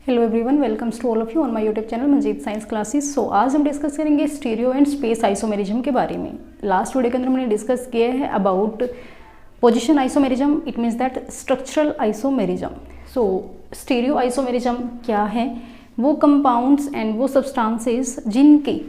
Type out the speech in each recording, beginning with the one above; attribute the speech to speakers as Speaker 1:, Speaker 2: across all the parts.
Speaker 1: Hello everyone, welcomes to all of you on my YouTube channel Manjeet science classes. So आज हम discuss करेंगे stereo and space isomerism के बारे में। Last video के अंदर हमने डिस्कस किया है about position isomerism, it means that structural isomerism. So stereo isomerism क्या है? वो कंपाउंड्स एंड वो सब्सटेंसेस जिनके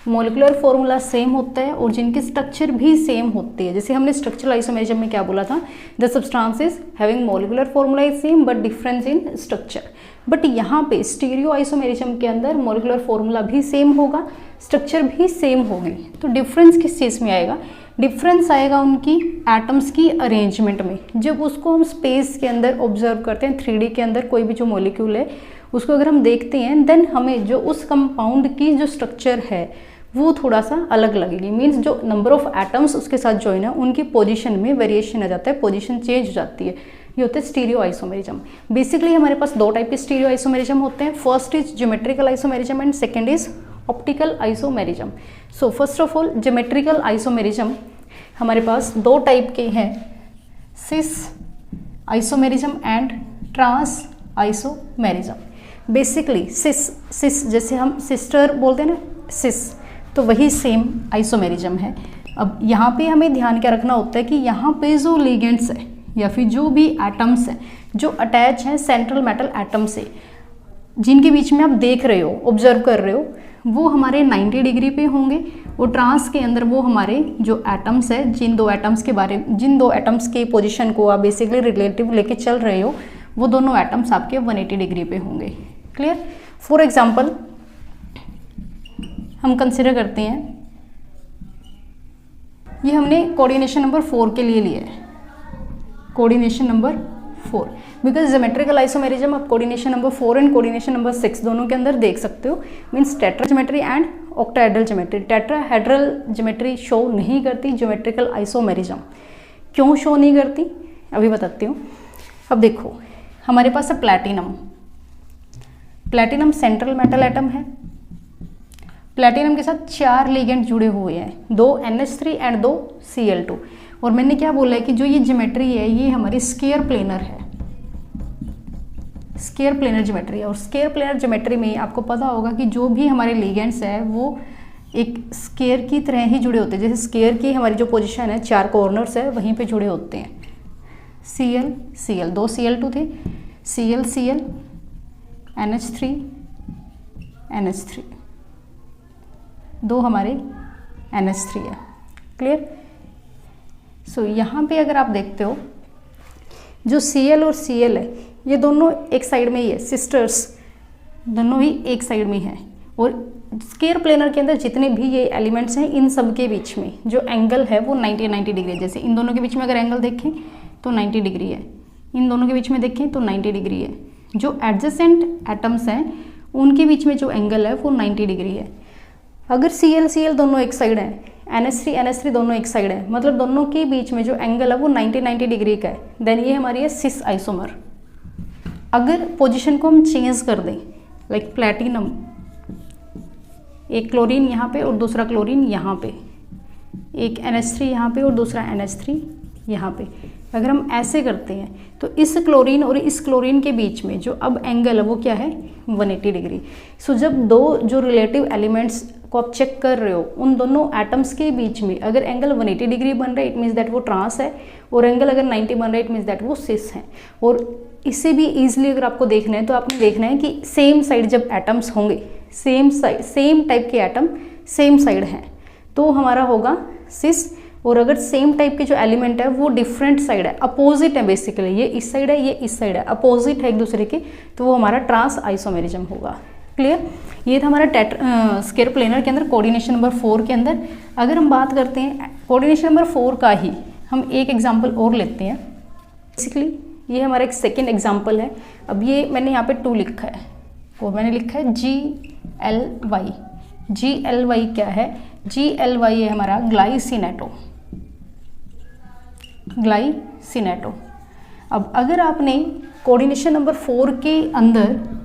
Speaker 1: मोलिकुलर फॉर्मूला सेम होता है और जिनके स्ट्रक्चर भी सेम होती है। जैसे हमने स्ट्रक्चरल आइसोमेरिज्म में क्या बोला था, the substances having molecular formula is same but difference in structure. But यहाँ पे स्टीरियो आइसोमेरिज्म के अंदर मोलिकुलर फॉर्मूला भी सेम होगा, स्ट्रक्चर भी सेम होगी। तो डिफरेंस किस चीज़ में आएगा? डिफरेंस आएगा उनकी एटम्स की अरेंजमेंट में। जब उसको हम स्पेस के अंदर ऑब्जर्व करते हैं, 3D के अंदर कोई भी जो मॉलिक्यूल है उसको अगर हम देखते हैं, देन हमें जो उस कंपाउंड की जो स्ट्रक्चर है वो थोड़ा सा अलग लगेगी। मीन्स जो नंबर ऑफ एटम्स उसके साथ ज्वाइन है उनकी पोजीशन में वेरिएशन आ जाता है, पोजीशन चेंज हो जाती है। ये होता है स्टीरियो आइसोमेरिज्म। बेसिकली हमारे पास दो टाइप के स्टीरियो आइसोमेरिज्म होते हैं। First is geometrical isomerism and second is optical isomerism. So first of all geometrical isomerism हमारे पास दो टाइप के हैं, cis isomerism and trans isomerism. Basically cis जैसे हम सिस्टर बोलते हैं ना, सिस, तो वही सेम आइसोमेरिज्म है। अब यहाँ पे हमें ध्यान क्या रखना होता है कि यहाँ पे जो लिगेंड्स है या फिर जो भी एटम्स हैं जो अटैच हैं सेंट्रल मेटल एटम से, जिनके बीच में आप देख रहे हो, ऑब्जर्व कर रहे हो, वो हमारे 90 डिग्री पे होंगे। और ट्रांस के अंदर वो हमारे जो एटम्स है, जिन दो एटम्स के पोजीशन को आप बेसिकली रिलेटिव लेके चल रहे हो, वो दोनों एटम्स आपके 180 डिग्री पे होंगे। क्लियर? फॉर एग्जाम्पल हम कंसिडर करते हैं, ये हमने कोऑर्डिनेशन नंबर 4 के लिए लिया है, coordination number 4, because geometrical isomerism आप coordination number 4 and coordination number 6 दोनों के अंदर देख सकते हो। Means tetra geometry and octahedral geometry. Tetrahedral geometry show नहीं करती ज्योमेट्रिकल आइसोमेरिज्म। क्यों शो नहीं करती अभी बताती हूँ। अब देखो हमारे पास है platinum. Platinum central metal atom है। प्लैटिनम के साथ 4 लिगेंड जुड़े हुए हैं, 2 NH3 एंड 2 Cl2। और मैंने क्या बोला है कि जो ये ज्योमेट्री है ये हमारी स्केयर प्लेनर है, स्केयर प्लेनर ज्योमेट्री है। और स्केयर प्लेनर ज्योमेट्री में आपको पता होगा कि जो भी हमारे लिगेंड्स है वो एक स्केयर की तरह ही जुड़े होते हैं। जैसे स्केयर की हमारी जो पोजीशन है, 4 कॉर्नर्स है, वहीं पे जुड़े होते हैं। Cl 2 Cl2 थे, Cl NH3 NH3, 2 हमारे NH3 है। क्लियर? सो यहाँ पे अगर आप देखते हो जो Cl और Cl है ये दोनों एक साइड में ही है, सिस्टर्स दोनों ही एक साइड में हैं। और स्केयर प्लेनर के अंदर जितने भी ये एलिमेंट्स हैं इन सब के बीच में जो एंगल है वो 90 डिग्री है। जैसे इन दोनों के बीच में अगर एंगल देखें तो 90 डिग्री है, इन दोनों के बीच में देखें तो 90 डिग्री है। जो एडजेसेंट एटम्स हैं उनके बीच में जो एंगल है वो 90 डिग्री है। अगर Cl दोनों एक साइड है, NH3 दोनों एक साइड है, मतलब दोनों के बीच में जो एंगल है वो 90 डिग्री का है, देन ये हमारी है सिस आइसोमर। अगर पोजीशन को हम चेंज कर दें, लाइक प्लैटिनम, एक क्लोरीन यहाँ पे और दूसरा क्लोरीन यहाँ पे, एक NH3 यहाँ पे और दूसरा NH3 यहाँ पे, अगर हम ऐसे करते हैं तो इस क्लोरीन और इस क्लोरीन के बीच में जो अब एंगल है वो क्या है? 180 डिग्री। सो जब दो जो रिलेटिव एलिमेंट्स को आप चेक कर रहे हो, उन दोनों एटम्स के बीच में अगर एंगल 180 डिग्री बन रहा है, इट मीन्स दैट वो ट्रांस है, और एंगल अगर 90 बन रहा है, इट मीन्स दैट वो सिस है। और इससे भी ईजिली अगर आपको देखना है तो आपने देखना है कि सेम साइड जब एटम्स होंगे, सेम टाइप के एटम सेम साइड हैं, तो हमारा होगा सिस। और अगर सेम टाइप के जो एलिमेंट है वो डिफरेंट साइड है, अपोजिट है, बेसिकली ये इस साइड है, ये इस साइड है, अपोजिट है एक दूसरे के, तो वो हमारा ट्रांस आइसोमेरिज्म होगा। क्लियर? ये था हमारा स्केयर प्लेनर के अंदर कोऑर्डिनेशन नंबर 4 के अंदर। अगर हम बात करते हैं कोऑर्डिनेशन नंबर 4 का ही हम एक एग्जाम्पल और लेते हैं। बेसिकली ये हमारा एक सेकेंड एग्जाम्पल है। अब ये मैंने यहाँ पे 2 लिखा है और मैंने लिखा है GLY। GLY क्या है? GLY है हमारा ग्लाइसिनेटो। अब अगर आपने कोऑर्डिनेशन नंबर 4 के अंदर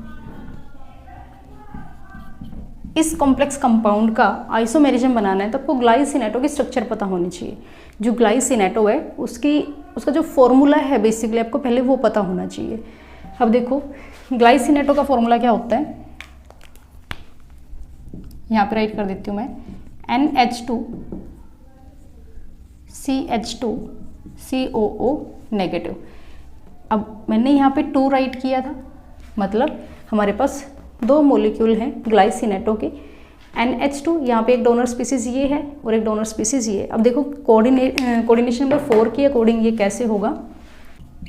Speaker 1: इस कॉम्प्लेक्स कंपाउंड का आइसोमेरिज्म बनाना है तो आपको ग्लाइसिनेटो की स्ट्रक्चर पता होनी चाहिए। जो ग्लाइसिनेटो है उसका जो फॉर्मूला है बेसिकली आपको पहले वो पता होना चाहिए। अब देखो ग्लाइसिनेटो का फॉर्मूला क्या होता है, यहाँ पे राइट कर देती हूँ मैं, NH2CH2COO नेगेटिव। अब मैंने यहाँ पे 2 राइट किया था, मतलब हमारे पास 2 मॉलिक्यूल हैं ग्लाइसिनेटो के, NH2 यहाँ पे एक डोनर स्पीसीज ये है और एक डोनर स्पीसीज ये है। अब देखो कोऑर्डिनेशन नंबर 4 के अकॉर्डिंग ये कैसे होगा,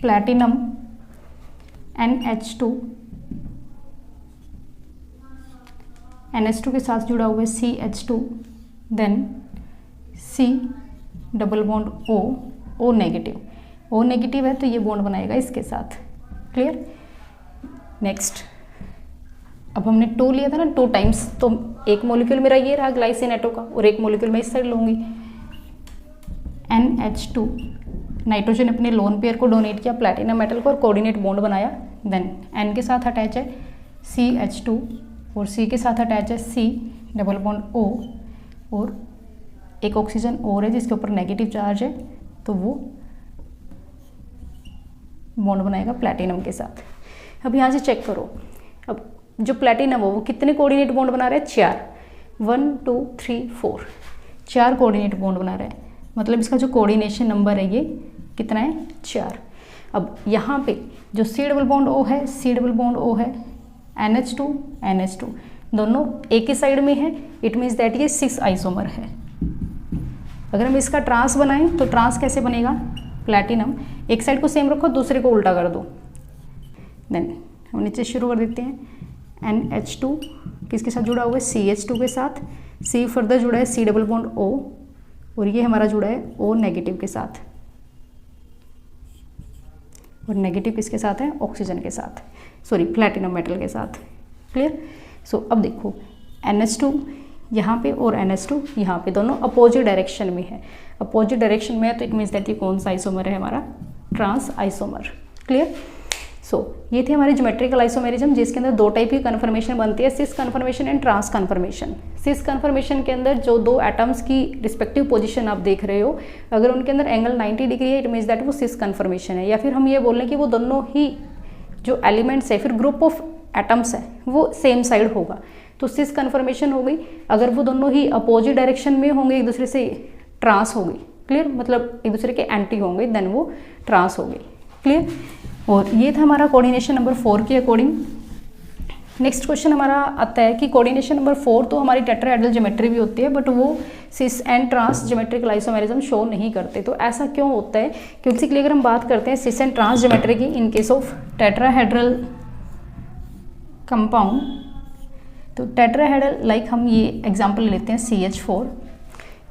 Speaker 1: प्लैटिनम NH2 के साथ जुड़ा हुआ है CH2, then C double bond O negative, O negative है तो ये बॉन्ड बनाएगा इसके साथ। क्लियर। नेक्स्ट, अब हमने 2 लिया था ना 2 टाइम्स, तो एक मॉलिक्यूल मेरा ये रहा ग्लाइसिनेटो का और एक मॉलिक्यूल मैं इस साइड लूँगी। NH2 नाइट्रोजन अपने लोन पेयर को डोनेट किया प्लैटिनम मेटल को और कोऑर्डिनेट बॉन्ड बनाया, देन N के साथ अटैच है CH2 और C के साथ अटैच है C डबल बॉन्ड O और एक ऑक्सीजन और है जिसके ऊपर नेगेटिव चार्ज है, तो वो बॉन्ड बनाएगा प्लैटिनम के साथ। अब यहाँ से चेक करो, अब जो प्लैटिनम हो वो कितने कोऑर्डिनेट बॉन्ड बना रहा है, 4, 1 2 3 4, 4 कोऑर्डिनेट बॉन्ड बना रहा है, मतलब इसका जो कोऑर्डिनेशन नंबर है ये कितना है, 4। अब यहाँ पे जो C डबल बॉन्ड O है, C डबल बॉन्ड O है, NH2 दोनों एक ही साइड में है, इट मीन्स दैट ये 6 आइसोमर है। अगर हम इसका ट्रांस बनाएं तो ट्रांस कैसे बनेगा, प्लैटिनम एक साइड को सेम रखो, दूसरे को उल्टा कर दो, देन हम नीचे शुरू कर देते हैं। NH2 किसके साथ जुड़ा हुआ है, CH2 के साथ, C फर्दर जुड़ा है C डबल बॉन्ड O और ये हमारा जुड़ा है O नेगेटिव के साथ, और नेगेटिव किसके साथ है, ऑक्सीजन के साथ, सॉरी प्लैटिनम मेटल के साथ। क्लियर। सो अब देखो NH2 यहाँ पे और NH2 यहाँ पे, दोनों अपोजिट डायरेक्शन में है। अपोजिट डायरेक्शन में है तो इट मीन्स दैट ये कौन सा आइसोमर है, हमारा ट्रांस आइसोमर। क्लियर। सो ये थी हमारी ज्योमेट्रिकल आइसोमेरिज्म, जिसके अंदर 2 टाइप की कन्फर्मेशन बनती है, cis conformation and trans conformation. Cis conformation के अंदर जो 2 एटम्स की रिस्पेक्टिव पोजीशन आप देख रहे हो, अगर उनके अंदर एंगल 90 डिग्री है, इट मीन्स दैट वो सिस कन्फर्मेशन है। या फिर हम ये बोल रहे हैं कि वो दोनों ही जो एलिमेंट्स है, फिर ग्रुप ऑफ एटम्स है, वो सेम साइड होगा, तो सिस कन्फर्मेशन हो गई। अगर वो दोनों ही अपोजिट डायरेक्शन में होंगे, एक दूसरे से ट्रांस हो गई। क्लियर, मतलब एक दूसरे के एंटी होंगे, देन वो ट्रांस हो गई। क्लियर। और ये था हमारा कोऑर्डिनेशन नंबर 4 के अकॉर्डिंग। नेक्स्ट क्वेश्चन हमारा आता है कि कोऑर्डिनेशन नंबर 4 तो हमारी टेट्राहेड्रल ज्योमेट्री भी होती है, बट वो cis and trans geometrical isomerism show नहीं करते। तो ऐसा क्यों होता है, क्योंकि बेसिकली अगर हम बात करते हैं सिस एंड ट्रांस ज्योमेट्री की इन केस ऑफ टेट्राहेड्रल कंपाउंड, तो टेट्राहेड्रल लाइक हम ये एग्जांपल लेते हैं CH4,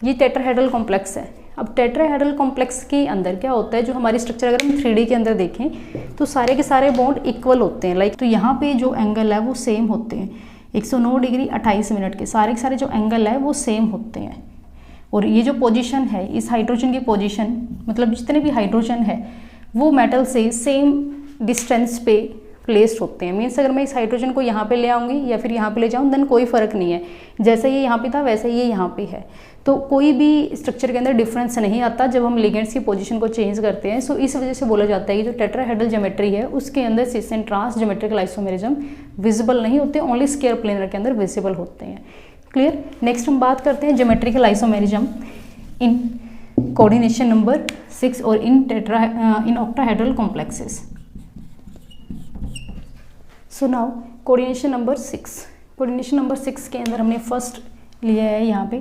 Speaker 1: ये टेट्राहेड्रल कॉम्प्लेक्स है। अब टेट्राहेड्रल कॉम्प्लेक्स के अंदर क्या होता है, जो हमारी स्ट्रक्चर अगर हम 3D के अंदर देखें तो सारे के सारे बॉन्ड इक्वल होते हैं। लाइक तो यहाँ पे जो एंगल है वो सेम होते हैं, 109 डिग्री 28 मिनट के सारे जो एंगल है वो सेम होते हैं। और ये जो पोजीशन है, इस हाइड्रोजन की पोजीशन, मतलब जितने भी हाइड्रोजन है वो मेटल से सेम डिस्टेंस पे प्लेस्ड होते हैं। मीन्स अगर मैं इस हाइड्रोजन को यहाँ पे ले आऊँगी या फिर यहाँ पे ले जाऊँ, देन कोई फ़र्क नहीं है, जैसे ये यहाँ पे था वैसे ये यहाँ पे है, तो कोई भी स्ट्रक्चर के अंदर डिफरेंस नहीं आता जब हम लिगेंड्स की पोजीशन को चेंज करते हैं। सो इस वजह से बोला जाता है कि जो टेट्राहेड्रल ज्योमेट्री है उसके अंदर cis and trans geometrical isomerism visible नहीं होते, ओनली स्क्वायर प्लेनर के अंदर विजिबल होते हैं। क्लियर। नेक्स्ट हम बात करते हैं geometrical isomerism in coordination number 6 और in octahedral complexes. So now coordination number 6। Coordination number 6 के अंदर हमने फर्स्ट लिया है यहाँ पे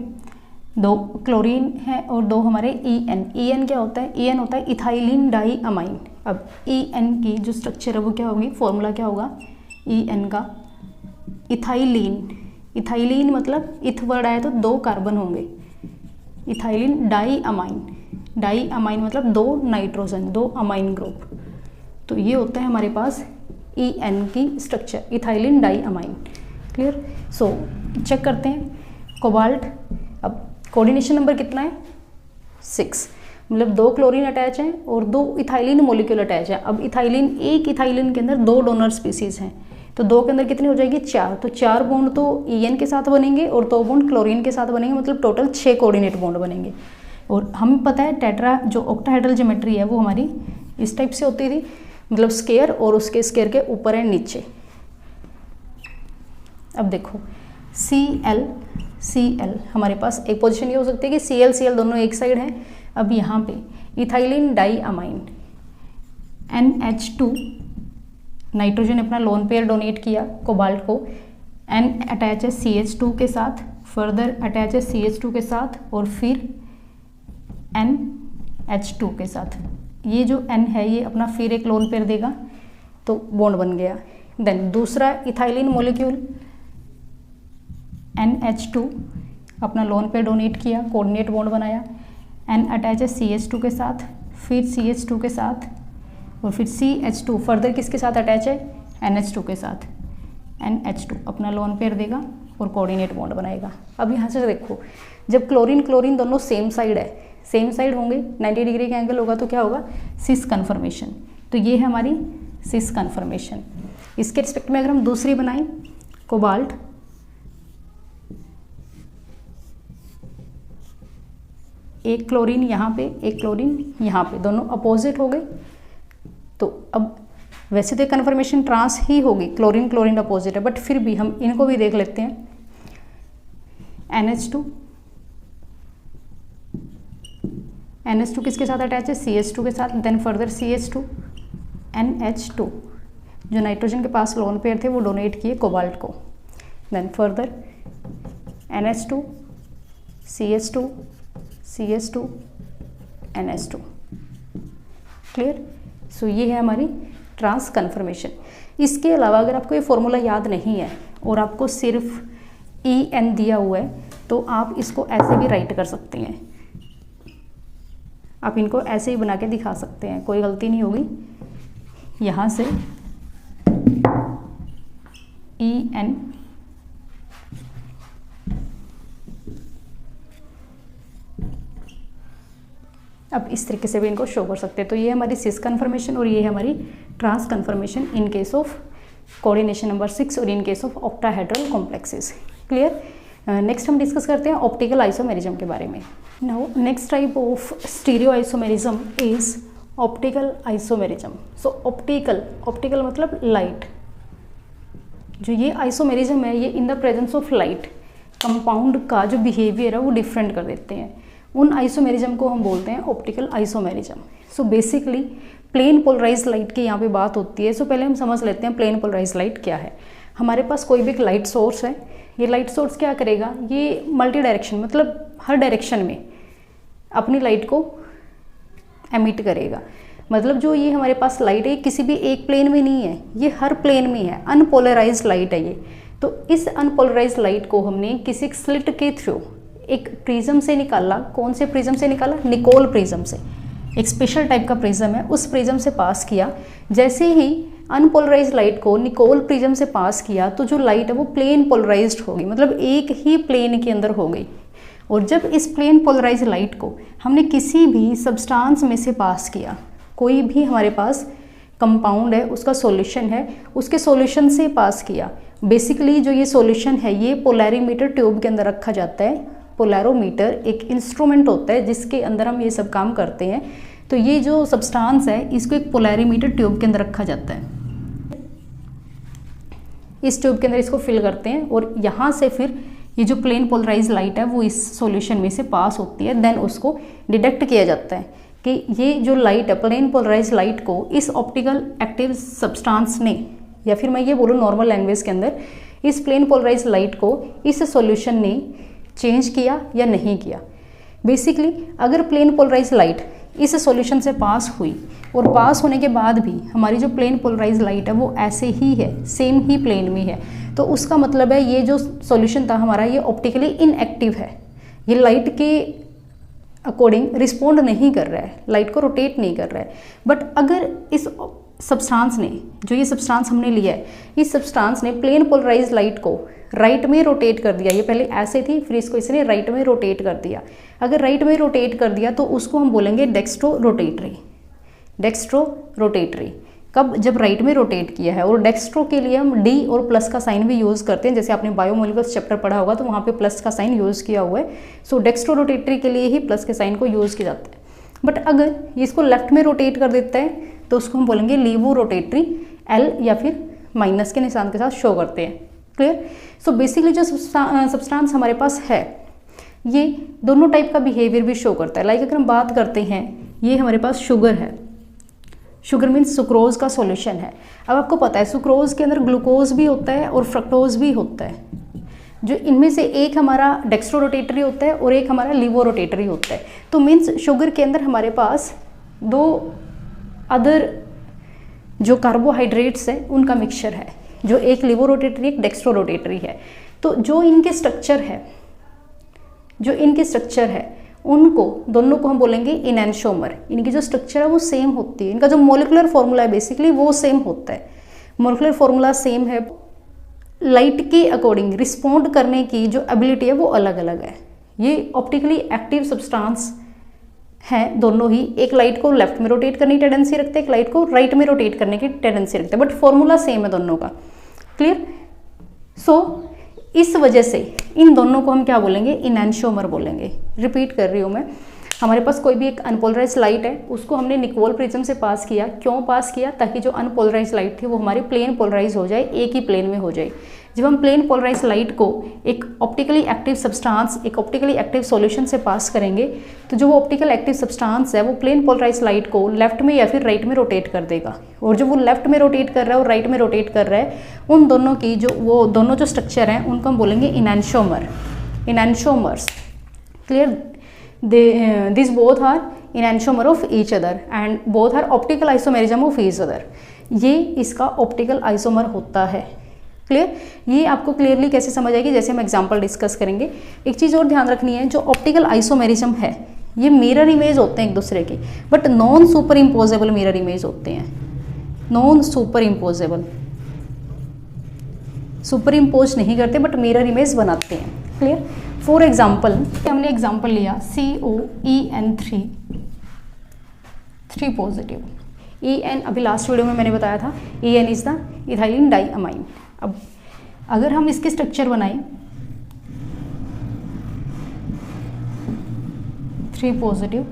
Speaker 1: 2 क्लोरीन है और 2 हमारे EN। EN क्या होता है, EN होता है इथाइलिन डाई अमाइन। अब EN की जो स्ट्रक्चर है वो क्या होगी, फॉर्मूला क्या होगा EN का, इथाइलिन। इथाइलिन मतलब इथ वर्ड आया तो 2 कार्बन होंगे, ethylene diamine. Diamine मतलब 2 नाइट्रोजन, 2 अमाइन ग्रुप। तो ये होता है हमारे पास EN की structure, ethylene diamine. Clear. So check करते हैं कोबाल्ट। अब कोऑर्डिनेशन नंबर कितना है 6, मतलब 2 क्लोरीन अटैच हैं और 2 इथाइलिन मॉलिक्यूल अटैच है। अब इथाइलिन, एक इथाइलिन के अंदर 2 डोनर स्पीसीज हैं, तो 2 के अंदर कितनी हो जाएगी 4, तो 4 बॉन्ड तो EN के साथ बनेंगे और 2 बॉन्ड क्लोरीन के साथ बनेंगे, मतलब टोटल 6 कोऑर्डिनेट बॉन्ड बनेंगे। और हमें पता है टेट्रा जो ऑक्टाहेड्रल ज्योमेट्री है वो हमारी इस टाइप से होती थी, मतलब स्क्वायर और उसके स्क्वायर के ऊपर है नीचे। अब देखो Cl हमारे पास एक पोजीशन ये हो सकती है कि Cl दोनों एक साइड है। अब यहाँ पे इथाइलिन डाईअमाइन NH2, नाइट्रोजन अपना लोन पेयर डोनेट किया कोबाल्ट को, N अटैच है CH2 के साथ, फर्दर अटैच है CH2 के साथ और फिर NH2 के साथ। ये जो N है ये अपना फिर एक लोन पेयर देगा तो बॉन्ड बन गया। देन दूसरा इथाइलिन मॉलिक्यूल NH2 अपना लोन पेयर डोनेट किया, कोऑर्डिनेट बॉन्ड बनाया, N अटैच है CH2 के साथ, फिर CH2 के साथ और फिर CH2 फर्दर किसके साथ अटैच है NH2 के साथ, NH2 अपना लोन पेयर देगा और कोऑर्डिनेट बॉन्ड बनाएगा। अब यहाँ से देखो जब क्लोरीन दोनों सेम साइड है, सेम साइड होंगे 90 डिग्री का एंगल होगा तो क्या होगा सिस कन्फर्मेशन। तो ये है हमारी सिस कन्फर्मेशन। इसके रिस्पेक्ट में अगर हम दूसरी बनाएं कोबाल्ट, एक क्लोरीन यहाँ पे एक क्लोरीन यहाँ पे, दोनों अपोजिट हो गए। तो अब वैसे तो कन्फर्मेशन ट्रांस ही होगी, क्लोरीन अपोजिट है, बट फिर भी हम इनको भी देख लेते हैं। NH2 किसके साथ अटैच है CH2 के साथ, देन फर्दर CH2 NH2 जो नाइट्रोजन के पास लोन पेयर थे वो डोनेट किए कोबाल्ट को, then further NH2 CH2 CH2 NH2। Clear. सो ये है हमारी ट्रांस कन्फर्मेशन। इसके अलावा अगर आपको ये फॉर्मूला याद नहीं है और आपको सिर्फ EN दिया हुआ है तो आप इसको ऐसे भी राइट कर सकते हैं, आप इनको ऐसे ही बना के दिखा सकते हैं, कोई गलती नहीं होगी। यहाँ से EN अब इस तरीके से भी इनको शो कर सकते हैं। तो ये हमारी सिस कन्फर्मेशन और ये है हमारी trans conformation in case of coordination number 6 और in case of octahedral complexes. Clear. Next हम डिस्कस करते हैं ऑप्टिकल आइसोमेरिज्म के बारे में। Now next type of stereo isomerism is optical isomerism. So optical मतलब लाइट। जो ये आइसोमेरिज्म है ये in the presence of light compound का जो बिहेवियर है वो डिफरेंट कर देते हैं। उन आइसोमेरिज्म को हम बोलते हैं optical isomerism. So basically plane polarise light की यहाँ पे बात होती है। सो पहले हम समझ लेते हैं प्लेन पोलराइज लाइट क्या है। हमारे पास कोई भी एक लाइट सोर्स है, ये लाइट सोर्स क्या करेगा, ये मल्टी डायरेक्शन मतलब हर डायरेक्शन में अपनी लाइट को एमिट करेगा। मतलब जो ये हमारे पास लाइट है किसी भी एक प्लेन में नहीं है, ये हर प्लेन में है, अनपोलराइज लाइट है ये। तो इस अनपोलराइज लाइट को हमने किसी स्लिट के थ्रू एक प्रिज्म से निकाला। कौन से प्रिज्म से निकाला, निकोल प्रिज्म से, एक स्पेशल टाइप का प्रिज्म है, उस प्रिज्म से पास किया। जैसे ही अनपोलराइज लाइट को निकोल प्रिज्म से पास किया तो जो लाइट है वो प्लेन पोलराइज्ड होगी, मतलब एक ही प्लेन के अंदर हो गई। और जब इस प्लेन पोलराइज लाइट को हमने किसी भी सब्सटेंस में से पास किया, कोई भी हमारे पास कंपाउंड है उसका सॉल्यूशन है, उसके सॉल्यूशन से पास किया। बेसिकली जो ये सॉल्यूशन है ये पोलैरीमीटर ट्यूब के अंदर रखा जाता है। पोलैरोमीटर एक इंस्ट्रूमेंट होता है जिसके अंदर हम ये सब काम करते हैं। तो ये जो सब्सटेंस है इसको एक पोलैरीमीटर ट्यूब के अंदर रखा जाता है। इस ट्यूब के अंदर इसको फिल करते हैं और यहाँ से फिर ये जो प्लेन पोलराइज लाइट है वो इस सॉल्यूशन में से पास होती है। देन उसको डिटेक्ट किया जाता है कि ये जो लाइट है प्लेन पोलराइज लाइट को इस ऑप्टिकल एक्टिव सब्सटेंस ने, या फिर मैं ये बोलूँ नॉर्मल लैंग्वेज के अंदर, इस प्लेन पोलराइज लाइट को इस सॉल्यूशन ने चेंज किया या नहीं किया। बेसिकली अगर प्लेन पोलराइज लाइट इस सॉल्यूशन से पास हुई और पास होने के बाद भी हमारी जो प्लेन पोलराइज लाइट है वो ऐसे ही है, सेम ही प्लेन में है, तो उसका मतलब है ये जो सॉल्यूशन था हमारा ये ऑप्टिकली इनएक्टिव है, ये लाइट के अकॉर्डिंग रिस्पोंड नहीं कर रहा है, लाइट को रोटेट नहीं कर रहा है। बट अगर इस सब्सटेंस ने, जो ये सब्सटेंस हमने लिया है, इस सब्सटेंस ने प्लेन पोलराइज लाइट को राइट में रोटेट कर दिया, ये पहले ऐसे थी फिर इसको इसने राइट में रोटेट कर दिया। अगर राइट में रोटेट कर दिया तो उसको हम बोलेंगे डेक्स्ट्रो रोटेटरी। कब, जब राइट में रोटेट किया है। और डेक्स्ट्रो के लिए हम डी और प्लस का साइन भी यूज़ करते हैं, जैसे आपने बायोमोलिकुलस चैप्टर पढ़ा होगा तो वहाँ पे प्लस का साइन यूज़ किया हुआ है। सो डेक्स्ट्रो रोटेटरी के लिए ही प्लस के साइन को यूज़ किया जाता है। बट अगर इसको लेफ्ट में रोटेट कर देता है तो उसको हम बोलेंगे लीवो रोटेटरी, एल या फिर माइनस के निशान के साथ शो करते हैं। क्लियर। सो बेसिकली जो सब्सटेंस हमारे पास है ये दोनों टाइप का बिहेवियर भी शो करता है। लाइक अगर हम बात करते हैं, ये हमारे पास शुगर है, शुगर मीन्स सुक्रोज का सॉल्यूशन है। अब आपको पता है सुक्रोज के अंदर ग्लूकोज भी होता है और फ्रक्टोज भी होता है, जो इनमें से एक हमारा डेक्स्ट्रो रोटेटरी होता है और एक हमारा लीवो रोटेटरी होता है। तो मीन्स शुगर के अंदर हमारे पास दो अदर जो कार्बोहाइड्रेट्स है उनका मिक्सचर है, जो एक लीवो रोटेटरी एक डेक्स्ट्रो रोटेटरी है। तो जो इनके स्ट्रक्चर है उनको दोनों को हम बोलेंगे इनैंशोमर। इनकी जो स्ट्रक्चर है वो सेम होती है, इनका जो मोलिकुलर फॉर्मूला है बेसिकली वो सेम होता है, मोलिकुलर फॉर्मूला सेम है। लाइट के अकॉर्डिंग रिस्पॉन्ड करने की जो एबिलिटी है वो अलग अलग है। ये ऑप्टिकली एक्टिव सब्सटेंस हैं दोनों ही, एक लाइट को लेफ्ट में रोटेट करने की टेंडेंसी रखते हैं, एक लाइट को राइट में रोटेट करने की टेंडेंसी रखते हैं, बट फॉर्मूला सेम है दोनों का। क्लियर। सो इस वजह से इन दोनों को हम क्या बोलेंगे, इनैंशोमर बोलेंगे। रिपीट कर रही हूँ मैं, हमारे पास कोई भी एक अनपोलराइज लाइट है, उसको हमने निकोल प्रिज्म से पास किया। क्यों पास किया? ताकि जो अनपोलराइज लाइट थी वो हमारी प्लेन पोलराइज हो जाए, एक ही प्लेन में हो जाए। जब हम प्लेन पोलराइज लाइट को एक ऑप्टिकली एक्टिव सब्सटेंस, एक ऑप्टिकली एक्टिव सॉल्यूशन से पास करेंगे, तो जो वो ऑप्टिकल एक्टिव सब्सटेंस है वो प्लेन पोलराइज लाइट को लेफ्ट में या फिर राइट में रोटेट कर देगा। और जो वो लेफ्ट में रोटेट कर रहा है और राइट में रोटेट कर रहा है, उन दोनों की वो दोनों जो स्ट्रक्चर हैं उनको हम बोलेंगे enantiomer, enantiomers. Clear. This both are enantiomer of each other and both are optical isomerism of each other. ये इसका ऑप्टिकल आइसोमर होता है। क्लियर। ये आपको क्लियरली कैसे समझ आएगी, जैसे हम एग्जांपल डिस्कस करेंगे। एक चीज़ और ध्यान रखनी है, जो ऑप्टिकल आइसोमेरिज्म है ये मिरर इमेज होते हैं एक दूसरे की, but non super imposable mirror image होते हैं। Non super imposable, super impose नहीं करते बट मिरर इमेज बनाते हैं। क्लियर। फॉर एग्जाम्पल हमने एग्जाम्पल लिया COEN3 3 पॉजिटिव। EN अभी लास्ट वीडियो में मैंने बताया था, EN is the ethylene diamine. अब अगर हम इसके स्ट्रक्चर बनाएं 3 positive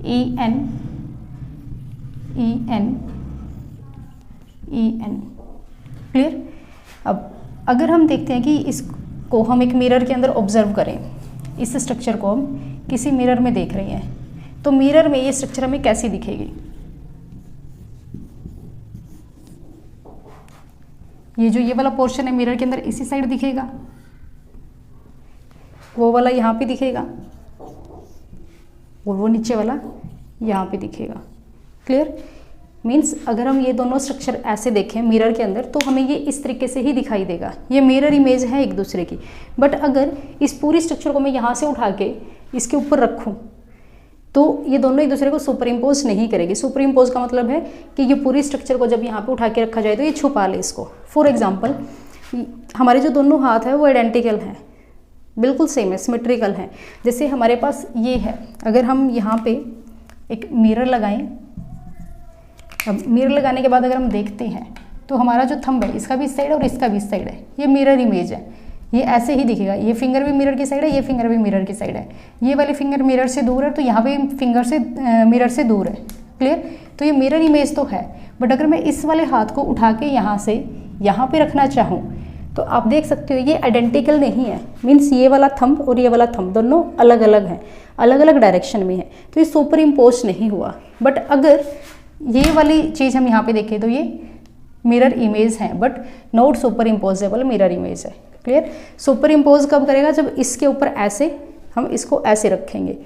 Speaker 1: EN EN EN। Clear. अब अगर हम देखते हैं कि इसको हम एक मिरर के अंदर ऑब्जर्व करें, इस स्ट्रक्चर को हम किसी मिरर में देख रहे हैं, तो मिरर में ये स्ट्रक्चर हमें कैसी दिखेगी? ये वाला पोर्शन है मिरर के अंदर इसी साइड दिखेगा, वो वाला यहाँ पे दिखेगा और वो नीचे वाला यहाँ पे दिखेगा। क्लियर। मीन्स अगर हम ये दोनों स्ट्रक्चर ऐसे देखें मिरर के अंदर तो हमें ये इस तरीके से ही दिखाई देगा, ये मिरर इमेज है एक दूसरे की। बट अगर इस पूरी स्ट्रक्चर को मैं यहाँ से उठा के इसके ऊपर रखूँ तो ये दोनों एक दूसरे को सुपर इम्पोज नहीं करेगी। सुपर इम्पोज का मतलब है कि ये पूरी स्ट्रक्चर को जब यहाँ पे उठा के रखा जाए तो ये छुपा ले इसको। फॉर एग्जाम्पल हमारे जो दोनों हाथ है वो आइडेंटिकल हैं, बिल्कुल सेम है, सिमेट्रिकल है। जैसे हमारे पास ये है, अगर हम यहाँ पे एक मिरर लगाएं, अब मिरर लगाने के बाद अगर हम देखते हैं तो हमारा जो थंब है इसका भी इस साइड है और इसका भी इस साइड है, ये मिरर इमेज है, ये ऐसे ही दिखेगा। ये फिंगर भी मिरर की साइड है, ये फिंगर भी मिरर की साइड है, ये वाली फिंगर मिरर से दूर है तो यहाँ पे फिंगर से मिरर से दूर है। क्लियर। तो ये मिरर इमेज तो है, बट अगर मैं इस वाले हाथ को उठा के यहाँ से यहाँ पे रखना चाहूँ तो आप देख सकते हो ये आइडेंटिकल नहीं है। मीन्स ये वाला थंब और ये वाला थंब दोनों अलग अलग हैं, अलग अलग डायरेक्शन में है, तो ये सुपर इम्पोज नहीं हुआ। बट अगर ये वाली चीज़ हम यहाँ पे देखें तो ये मिरर इमेज है but not super imposable mirror image है। क्लियर। सुपर इम्पोज कब करेगा? जब इसके ऊपर ऐसे हम इसको ऐसे रखेंगे,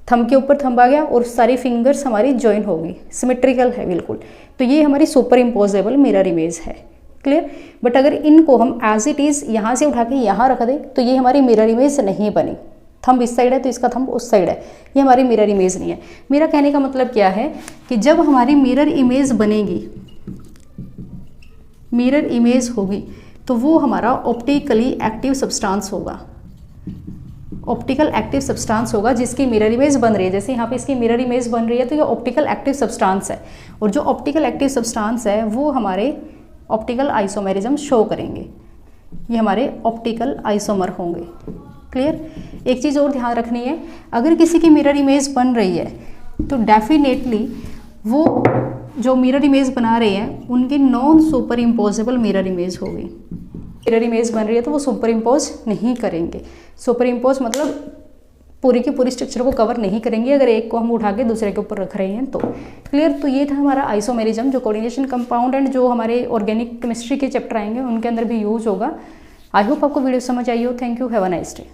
Speaker 1: थंब के ऊपर थंब आ गया और सारी फिंगर्स हमारी ज्वाइन होगी, सिमेट्रिकल है बिल्कुल, तो ये हमारी सुपर इम्पोजेबल मिरर इमेज है। क्लियर। बट अगर इनको हम एज इट इज़ यहाँ से उठा के यहाँ रख दें तो ये हमारी मिरर इमेज नहीं बनी। थंब इस साइड है तो इसका थंब उस साइड है, ये हमारी मिरर इमेज नहीं है। मेरा कहने का मतलब क्या है कि जब हमारी मिरर इमेज बनेगी, मिरर इमेज होगी तो वो हमारा ऑप्टिकली एक्टिव सब्सटेंस होगा, ऑप्टिकल एक्टिव सब्सटेंस होगा जिसकी मिरर इमेज बन रही है। जैसे यहाँ पे इसकी मिरर इमेज बन रही है तो ये ऑप्टिकल एक्टिव सब्सटेंस है, और जो ऑप्टिकल एक्टिव सब्सटेंस है वो हमारे ऑप्टिकल आइसोमेरिज्म शो करेंगे, ये हमारे ऑप्टिकल आइसोमर होंगे। क्लियर। एक चीज़ और ध्यान रखनी है, अगर किसी की मिरर इमेज बन रही है तो डेफिनेटली वो जो मिरर इमेज बना रहे हैं उनकी non super imposable mirror image होगी। मिरर इमेज बन रही है तो वो सुपर इम्पोज नहीं करेंगे। सुपर इम्पोज मतलब पूरी की पूरी स्ट्रक्चर को कवर नहीं करेंगे अगर एक को हम उठा के दूसरे के ऊपर रख रहे हैं तो। क्लियर। तो ये था हमारा आइसोमेरिज्म जो कोऑर्डिनेशन कंपाउंड एंड जो हमारे ऑर्गेनिक केमिस्ट्री के चैप्टर आएंगे उनके अंदर भी यूज होगा। आई होप आपको वीडियो समझ आई हो। Thank you. Have a nice day.